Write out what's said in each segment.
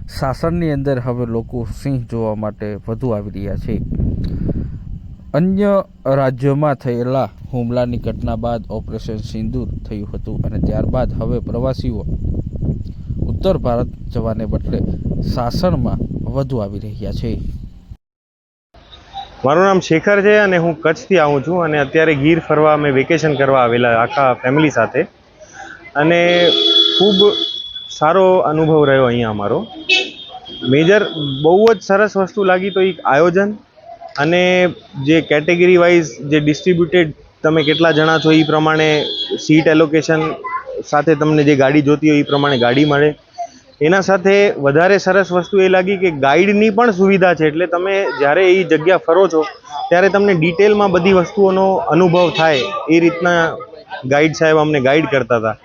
સાસણની અંદર હવે લોકો સિંહ જોવા માટે વધુ આવી રહ્યા છે। અન્ય રાજ્યોમાં થયેલા હુમલાની ઘટના બાદ ઓપરેશન સિંદૂર થયું હતું અને ત્યારબાદ હવે પ્રવાસીઓ ઉત્તર ભારત જવાને બદલે સાસણમાં વધુ આવી રહ્યા છે। મારું નામ શેખર છે અને હું કચ્છથી આવું છું અને અત્યારે ગીર ફરવા અમે વેકેશન કરવા આવેલા આખા ફેમિલી સાથે અને ખૂબ સારો અનુભવ રહ્યો અહીંયા અમારો। મેજર બહુ જ સરસ વસ્તુ લાગી તો એક આયોજન અને જે કેટેગરી વાઇઝ જે ડિસ્ટ્રીબ્યુટેડ તમે કેટલા જણા છો એ પ્રમાણે સીટ એલોકેશન સાથે તમને જે ગાડી જોતી હોય એ પ્રમાણે ગાડી મળે। એના સાથે વધારે સરસ વસ્તુ એ લાગી કે ગાઈડની પણ સુવિધા છે, એટલે તમે જ્યારે એ જગ્યા ફરો છો ત્યારે તમને ડિટેલમાં બધી વસ્તુઓનો અનુભવ થાય એ રીતના ગાઈડ સાહેબ અમને ગાઈડ કરતા હતા।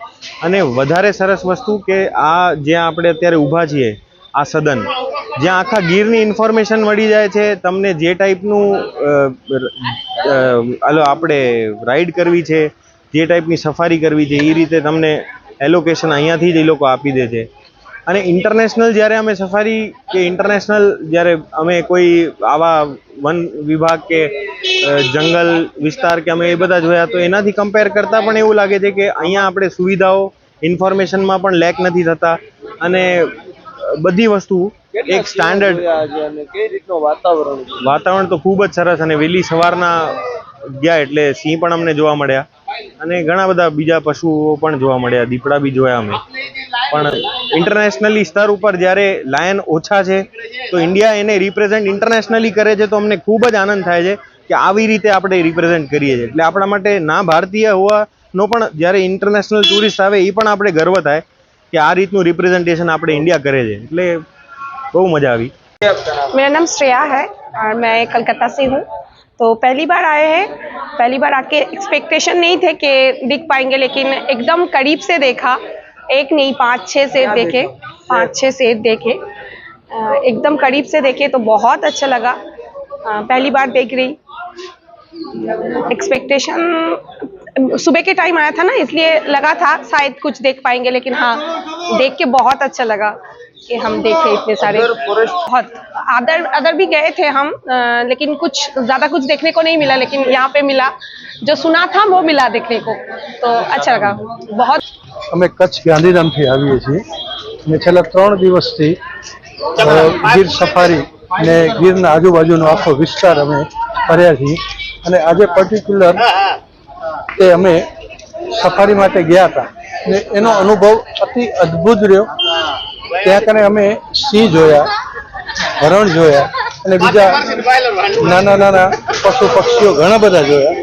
અને વધારે સરસ વસ્તુ કે આ જ્યાં આપણે અત્યારે ઊભા છીએ આ સદન જ્યાં આખા ગીરની ઇન્ફોર્મેશન મળી જાય છે, તમને જે ટાઈપનું આપણે રાઈડ કરવી છે, જે ટાઈપની સફારી કરવી છે એ રીતે તમને એલોકેશન અહીંયાથી જ એ લોકો આપી દે છે। અને ઇન્ટરનેશનલ જ્યારે અમે સફારી કે ઇન્ટરનેશનલ જ્યારે અમે કોઈ આવા વન વિભાગ કે જંગલ વિસ્તાર કે અમે એ બધા જોયા તો એનાથી કમ્પેર કરતાં પણ એવું લાગે છે કે અહીંયા આપણે સુવિધાઓ ઇન્ફોર્મેશનમાં પણ લેક નથી થતા અને બધી વસ્તુ એક સ્ટાન્ડર્ડ। વાતાવરણ તો ખૂબ જ સરસ અને વહેલી સવારના ગયા એટલે સિંહ પણ અમને જોવા મળ્યા અને ઘણા બધા બીજા પશુઓ પણ જોવા મળ્યા, દીપડા બી જોયા અમે। પણ ઇન્ટરનેશનલી સ્તર ઉપર જ્યારે લાયન ઓછા છે તો ઇન્ડિયા એને રિપ્રેઝેન્ટ ઇન્ટરનેશનલી કરે છે તો અમને ખૂબ જ આનંદ થાય છે કે આવી રીતે આપણે રિપ્રેઝેન્ટ કરીએ છીએ। એટલે આપણા માટે ના ભારતીય હોવાનો પણ જ્યારે ઇન્ટરનેશનલ ટુરિસ્ટ આવે એ પણ આપણે ગર્વ થાય કે આ રીતનું રિપ્રેઝેન્ટેશન આપણે ઇન્ડિયા કરે છે, એટલે બહુ મજા આવી। मेरा नाम श्रेया है और मैं कलकत्ता से हूँ। तो पहली बार आए हैं, पहली बार आके एक्सपेक्टेशन नहीं थे कि दिख पाएंगे, लेकिन एकदम करीब से देखा। एक नहीं 5-6 सेट देखे, 5-6 सेट देखे, एकदम करीब से देखे तो बहुत अच्छा लगा। पहली बार देख रही। एक्सपेक्टेशन सुबह के टाइम आया था ना, इसलिए लगा था शायद कुछ देख पाएंगे, लेकिन हाँ देख के बहुत अच्छा लगा कि हम देखे इतने सारे। बहुत अदर भी गए थे हम, लेकिन कुछ ज़्यादा कुछ देखने को नहीं मिला, लेकिन यहाँ पे मिला जो सुना था वो मिला देखने को, तो अच्छा लगा बहुत। અમે કચ્છ ગાંધીધામથી આવીએ છીએ અને છેલ્લા 3 દિવસથી ગીર સફારી અને ગીરના આજુબાજુનો આખો વિસ્તાર અમે ફર્યા છીએ અને આજે પર્ટિક્યુલર તે અમે સફારી માટે ગયા હતા અને એનો અનુભવ અતિ અદ્ભુત રહ્યો। ત્યાં કને અમે સિંહ જોયા, હરણ જોયા અને બીજા નાના નાના પશુ પક્ષીઓ ઘણા બધા જોયા